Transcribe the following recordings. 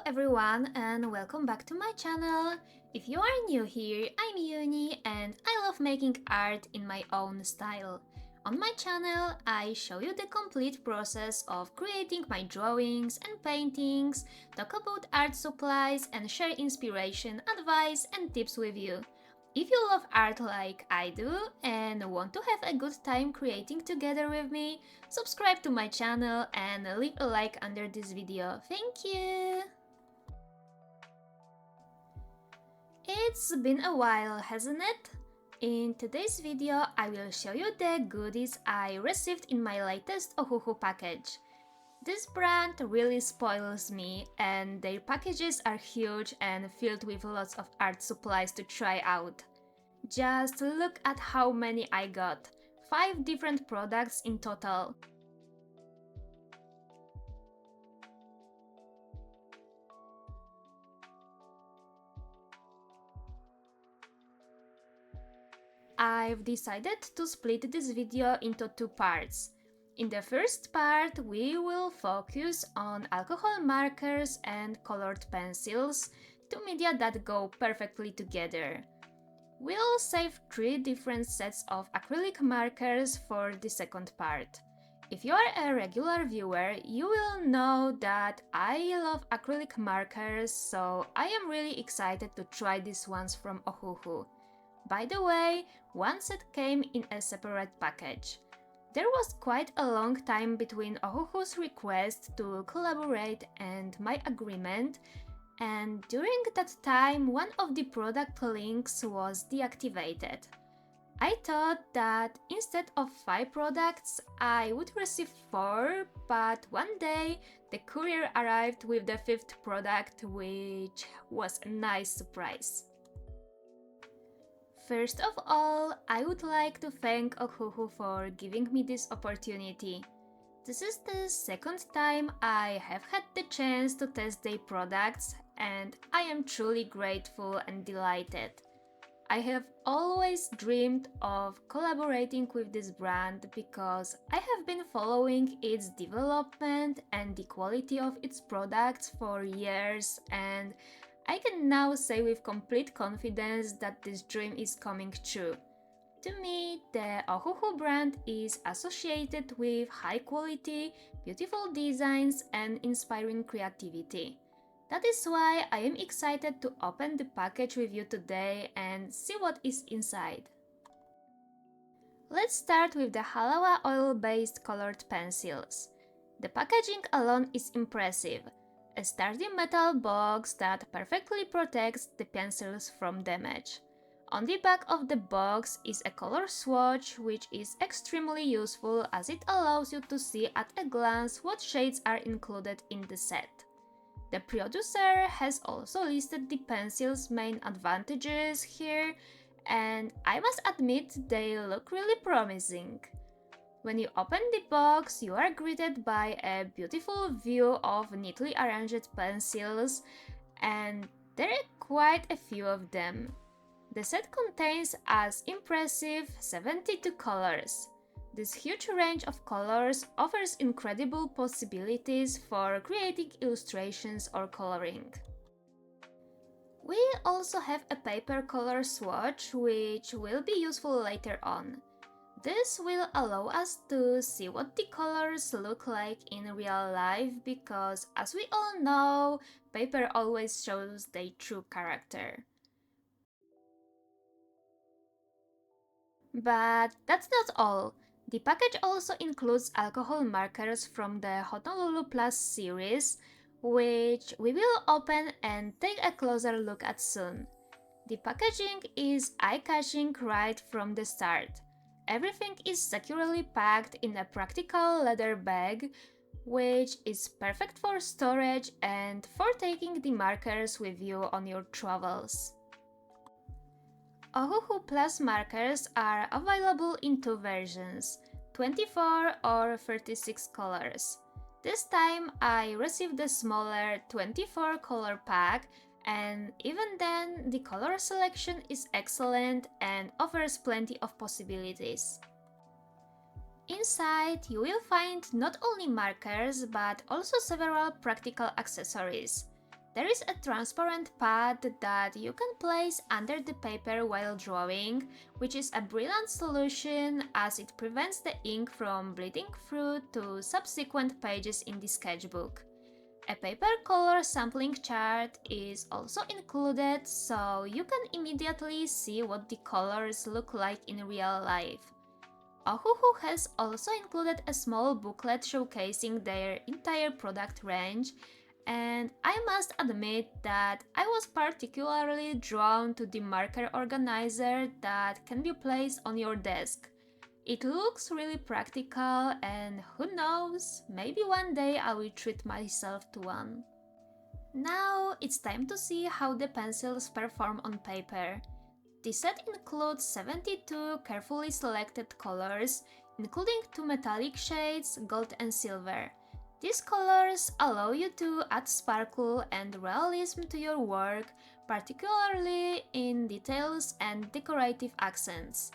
everyone and welcome back to my channel. If you are new here, I'm Uni and I love making art in my own style. On my channel, I show you the complete process of creating my drawings and paintings, talk about art supplies and share inspiration, advice and tips with you. If you love art like I do and want to have a good time creating together with me, subscribe to my channel and leave a like under this video. Thank you! It's been a while, hasn't it? In today's video, I will show you the goodies I received in my latest Ohuhu package. This brand really spoils me and their packages are huge and filled with lots of art supplies to try out. Just look at how many I got. 5 different products in total. I've decided to split this video into 2 parts. In the first part, we will focus on alcohol markers and colored pencils, 2 media that go perfectly together. We'll save 3 different sets of acrylic markers for the second part. If you are a regular viewer, you will know that I love acrylic markers, so I am really excited to try these ones from Ohuhu. By the way, one set came in a separate package. There was quite a long time between Ohuhu's request to collaborate and my agreement, and during that time one of the product links was deactivated. I thought that instead of 5 products, I would receive 4, but one day the courier arrived with the 5th product, which was a nice surprise. First of all, I would like to thank Ohuhu for giving me this opportunity. This is the second time I have had the chance to test their products and I am truly grateful and delighted. I have always dreamed of collaborating with this brand because I have been following its development and the quality of its products for years, and I can now say with complete confidence that this dream is coming true. To me, the Ohuhu brand is associated with high quality, beautiful designs and inspiring creativity. That is why I am excited to open the package with you today and see what is inside. Let's start with the halawa oil-based colored pencils. The packaging alone is impressive. A sturdy metal box that perfectly protects the pencils from damage. On the back of the box is a color swatch, which is extremely useful as it allows you to see at a glance what shades are included in the set. The producer has also listed the pencil's main advantages here, and I must admit they look really promising. When you open the box, you are greeted by a beautiful view of neatly arranged pencils, and there are quite a few of them. The set contains as impressive 72 colors. This huge range of colors offers incredible possibilities for creating illustrations or coloring. We also have a paper color swatch, which will be useful later on. This will allow us to see what the colors look like in real life because, as we all know, paper always shows their true character. But that's not all. The package also includes alcohol markers from the Honolulu Plus series, which we will open and take a closer look at soon. The packaging is eye-catching right from the start. Everything is securely packed in a practical leather bag, which is perfect for storage and for taking the markers with you on your travels. Ohuhu Plus markers are available in 2 versions, 24 or 36 colors. This time I received the smaller 24 color pack, and even then the color selection is excellent and offers plenty of possibilities. Inside you will find not only markers but also several practical accessories. There is a transparent pad that you can place under the paper while drawing, which is a brilliant solution as it prevents the ink from bleeding through to subsequent pages in the sketchbook. A paper color sampling chart is also included, so you can immediately see what the colors look like in real life. Ohuhu has also included a small booklet showcasing their entire product range, and I must admit that I was particularly drawn to the marker organizer that can be placed on your desk. It looks really practical, and who knows, maybe one day I will treat myself to one. Now it's time to see how the pencils perform on paper. The set includes 72 carefully selected colors, including 2 metallic shades, gold and silver. These colors allow you to add sparkle and realism to your work, particularly in details and decorative accents.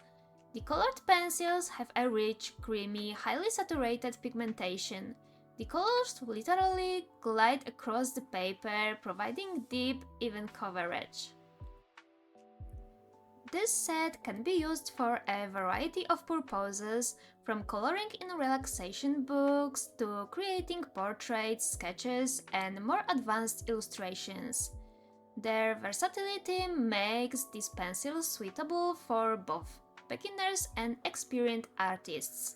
The colored pencils have a rich, creamy, highly saturated pigmentation. The colors literally glide across the paper, providing deep, even coverage. This set can be used for a variety of purposes, from coloring in relaxation books to creating portraits, sketches, and more advanced illustrations. Their versatility makes these pencils suitable for both beginners and experienced artists.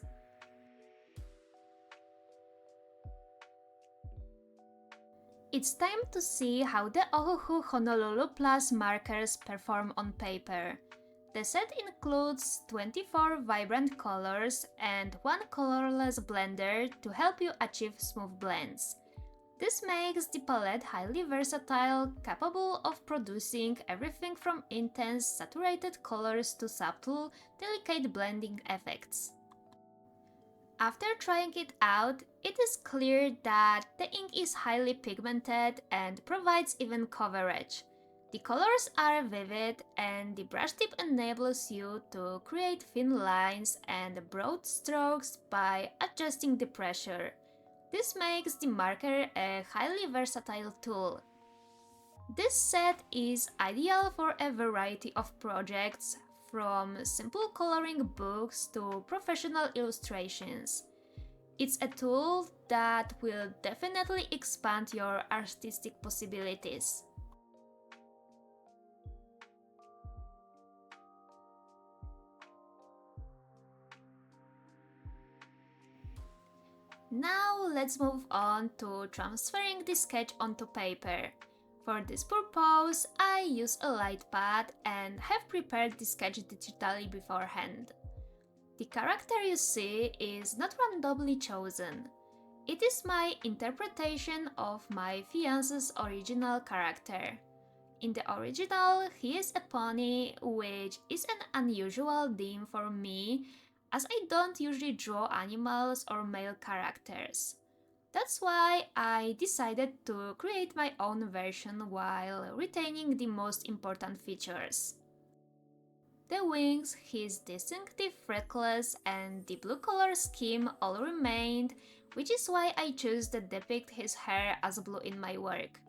It's time to see how the Ohuhu Honolulu Plus markers perform on paper. The set includes 24 vibrant colors and one colorless blender to help you achieve smooth blends. This makes the palette highly versatile, capable of producing everything from intense, saturated colors to subtle, delicate blending effects. After trying it out, it is clear that the ink is highly pigmented and provides even coverage. The colors are vivid, and the brush tip enables you to create thin lines and broad strokes by adjusting the pressure. This makes the marker a highly versatile tool. This set is ideal for a variety of projects, from simple coloring books to professional illustrations. It's a tool that will definitely expand your artistic possibilities. Now let's move on to transferring the sketch onto paper. For this purpose, I use a light pad and have prepared the sketch digitally beforehand. The character you see is not randomly chosen. It is my interpretation of my fiancé's original character. In the original, he is a pony, which is an unusual theme for me, as I don't usually draw animals or male characters. That's why I decided to create my own version while retaining the most important features. The wings, his distinctive freckles, and the blue color scheme all remained, which is why I chose to depict his hair as blue in my work.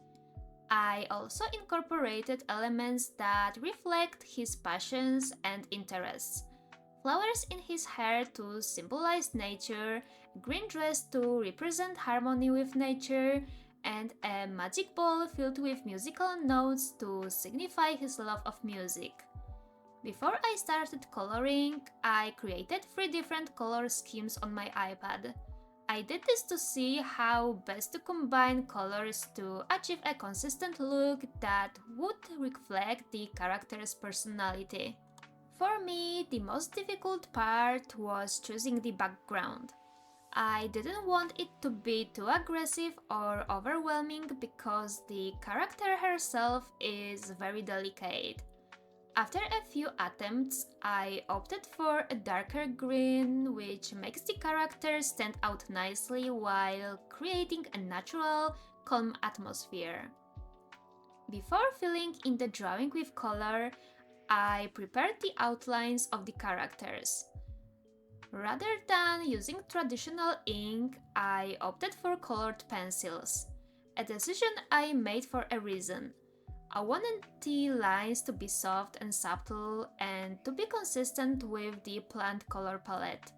I also incorporated elements that reflect his passions and interests. Flowers in his hair to symbolize nature, a green dress to represent harmony with nature, and a magic ball filled with musical notes to signify his love of music. Before I started coloring, I created 3 different color schemes on my iPad. I did this to see how best to combine colors to achieve a consistent look that would reflect the character's personality. For me, the most difficult part was choosing the background. I didn't want it to be too aggressive or overwhelming because the character herself is very delicate. After a few attempts, I opted for a darker green, which makes the character stand out nicely while creating a natural, calm atmosphere. Before filling in the drawing with color, I prepared the outlines of the characters. Rather than using traditional ink, I opted for colored pencils. a decision I made for a reason. I wanted the lines to be soft and subtle and to be consistent with the planned color palette.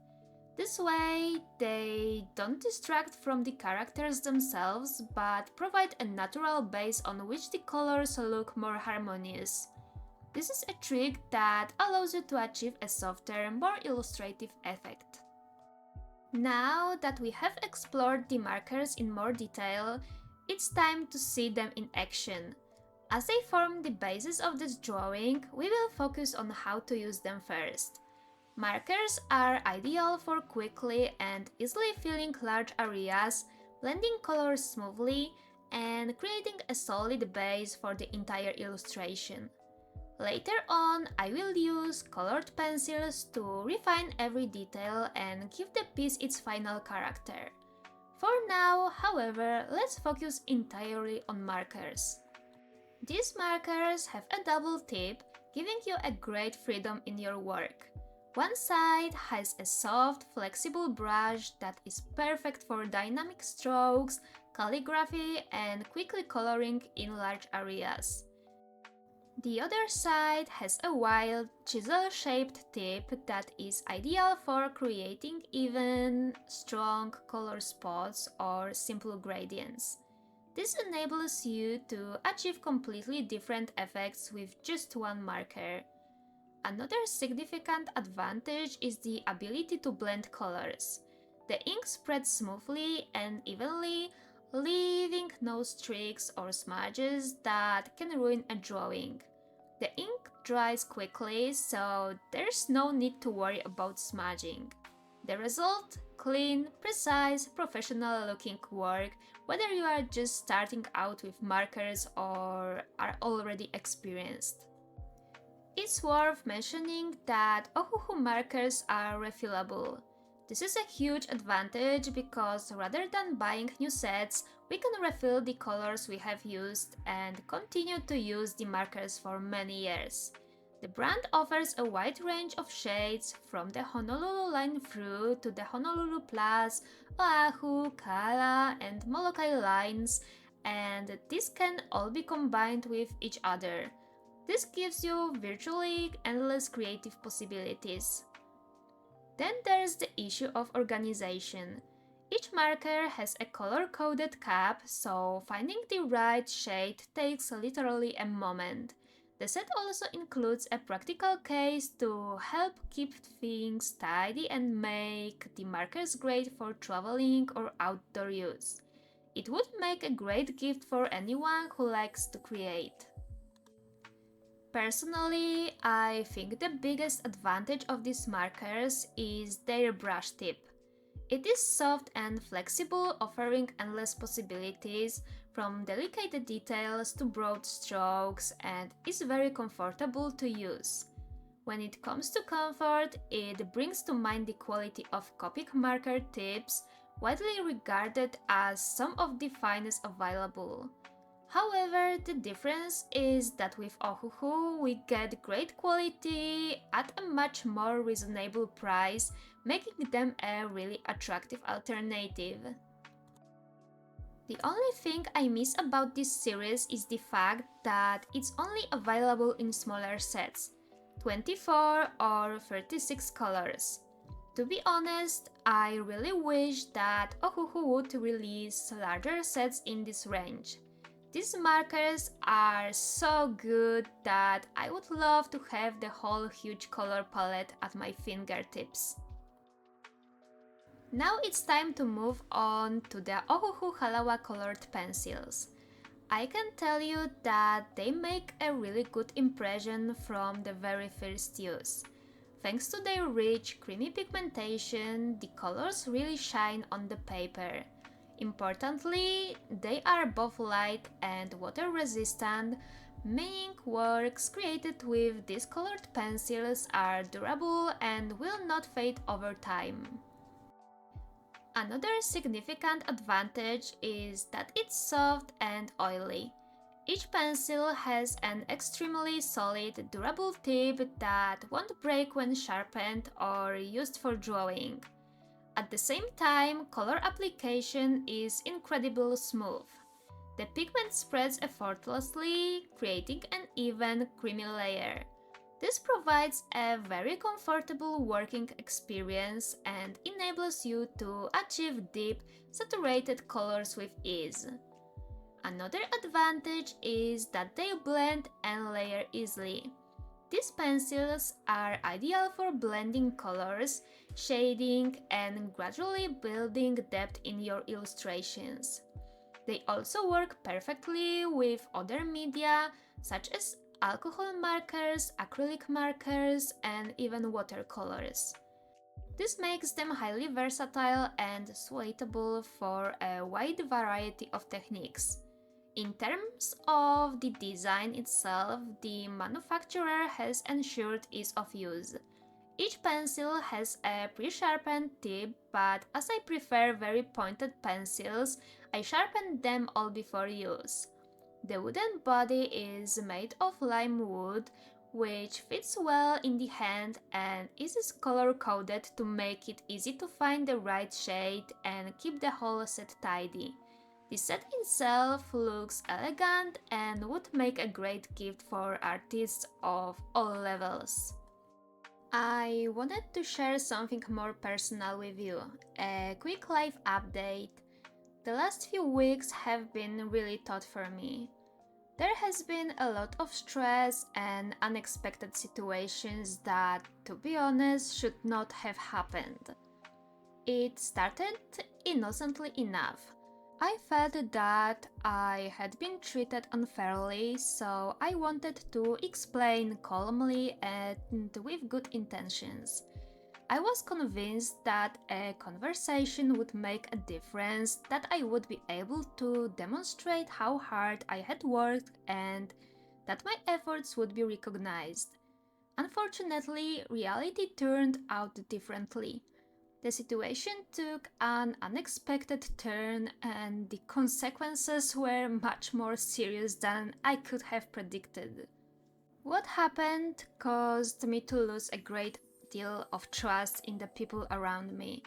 This way, they don't distract from the characters themselves, but provide a natural base on which the colors look more harmonious. This is a trick that allows you to achieve a softer, more illustrative effect. Now that we have explored the markers in more detail, it's time to see them in action. As they form the basis of this drawing, we will focus on how to use them first. Markers are ideal for quickly and easily filling large areas, blending colors smoothly, and creating a solid base for the entire illustration. Later on, I will use colored pencils to refine every detail and give the piece its final character. For now, however, let's focus entirely on markers. These markers have a double tip, giving you a great freedom in your work. One side has a soft, flexible brush that is perfect for dynamic strokes, calligraphy, and quickly coloring in large areas. The other side has a wide, chisel-shaped tip that is ideal for creating even, strong color spots or simple gradients. This enables you to achieve completely different effects with just one marker. Another significant advantage is the ability to blend colors. The ink spreads smoothly and evenly, leaving no streaks or smudges that can ruin a drawing. The ink dries quickly, so there's no need to worry about smudging. The result? Clean, precise, professional-looking work, whether you are just starting out with markers or are already experienced. It's worth mentioning that Ohuhu markers are refillable. This is a huge advantage because rather than buying new sets, we can refill the colors we have used and continue to use the markers for many years. The brand offers a wide range of shades from the Honolulu line through to the Honolulu Plus, Oahu, Kala, and Molokai lines, and these can all be combined with each other. This gives you virtually endless creative possibilities. Then there's the issue of organization. Each marker has a color-coded cap, so finding the right shade takes literally a moment. The set also includes a practical case to help keep things tidy and make the markers great for traveling or outdoor use. It would make a great gift for anyone who likes to create. Personally, I think the biggest advantage of these markers is their brush tip. It is soft and flexible, offering endless possibilities, from delicate details to broad strokes, and is very comfortable to use. When it comes to comfort, it brings to mind the quality of Copic marker tips, widely regarded as some of the finest available. However, the difference is that with Ohuhu we get great quality at a much more reasonable price, making them a really attractive alternative. The only thing I miss about this series is the fact that it's only available in smaller sets, 24 or 36 colors. To be honest, I really wish that Ohuhu would release larger sets in this range. These markers are so good that I would love to have the whole huge color palette at my fingertips. Now it's time to move on to the Ohuhu Halawa colored pencils. I can tell you that they make a really good impression from the very first use. Thanks to their rich, creamy pigmentation, the colors really shine on the paper. Importantly, they are both light and water resistant, meaning works created with these colored pencils are durable and will not fade over time. Another significant advantage is that it's soft and oily. Each pencil has an extremely solid, durable tip that won't break when sharpened or used for drawing. At the same time, color application is incredibly smooth. The pigment spreads effortlessly, creating an even, creamy layer. This provides a very comfortable working experience and enables you to achieve deep, saturated colors with ease. Another advantage is that they blend and layer easily. These pencils are ideal for blending colors, shading, and gradually building depth in your illustrations. They also work perfectly with other media such as alcohol markers, acrylic markers, and even watercolors. This makes them highly versatile and suitable for a wide variety of techniques. In terms of the design itself, the manufacturer has ensured ease of use. Each pencil has a pre-sharpened tip, but as I prefer very pointed pencils, I sharpen them all before use. The wooden body is made of lime wood, which fits well in the hand and is color-coded to make it easy to find the right shade and keep the whole set tidy. The set itself looks elegant and would make a great gift for artists of all levels. I wanted to share something more personal with you, a quick life update. The last few weeks have been really tough for me. There has been a lot of stress and unexpected situations that, to be honest, should not have happened. It started innocently enough. I felt that I had been treated unfairly, so I wanted to explain calmly and with good intentions. I was convinced that a conversation would make a difference, that I would be able to demonstrate how hard I had worked and that my efforts would be recognized. Unfortunately, reality turned out differently. The situation took an unexpected turn and the consequences were much more serious than I could have predicted. What happened caused me to lose a great deal of trust in the people around me.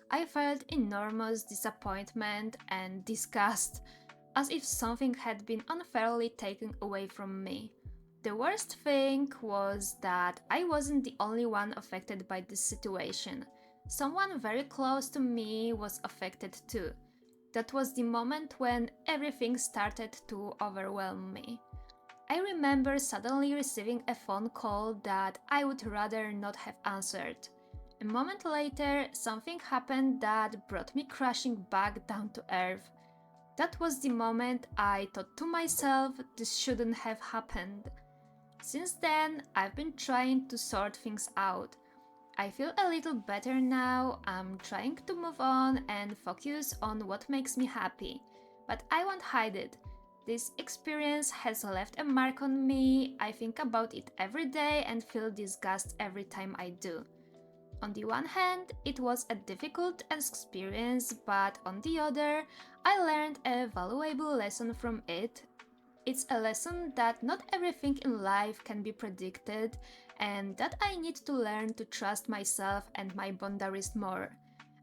I felt enormous disappointment and disgust, as if something had been unfairly taken away from me. The worst thing was that I wasn't the only one affected by this situation. Someone very close to me was affected too. That was the moment when everything started to overwhelm me. I remember suddenly receiving a phone call that I would rather not have answered. A moment later, something happened that brought me crashing back down to earth. That was the moment I thought to myself, this shouldn't have happened. Since then, I've been trying to sort things out. I feel a little better now, I'm trying to move on and focus on what makes me happy. But I won't hide it. This experience has left a mark on me. I think about it every day and feel disgust every time I do. On the one hand, it was a difficult experience, but on the other, I learned a valuable lesson from it. It's a lesson that not everything in life can be predicted, and that I need to learn to trust myself and my boundaries more.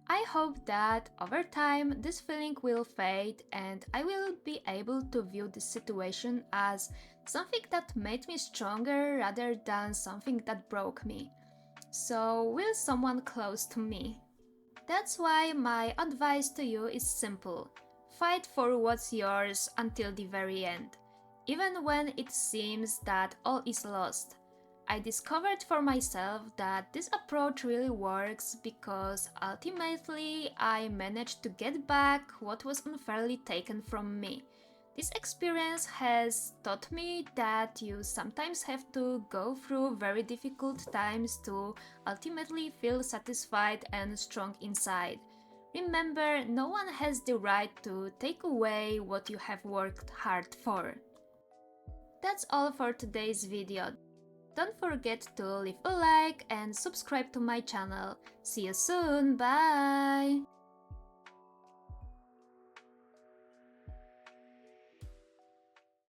I hope that over time this feeling will fade and I will be able to view this situation as something that made me stronger rather than something that broke me. So, will someone close to me? That's why my advice to you is simple. Fight for what's yours until the very end, even when it seems that all is lost. I discovered for myself that this approach really works because ultimately I managed to get back what was unfairly taken from me. This experience has taught me that you sometimes have to go through very difficult times to ultimately feel satisfied and strong inside. Remember, no one has the right to take away what you have worked hard for. That's all for today's video. Don't forget to leave a like and subscribe to my channel. See you soon, bye!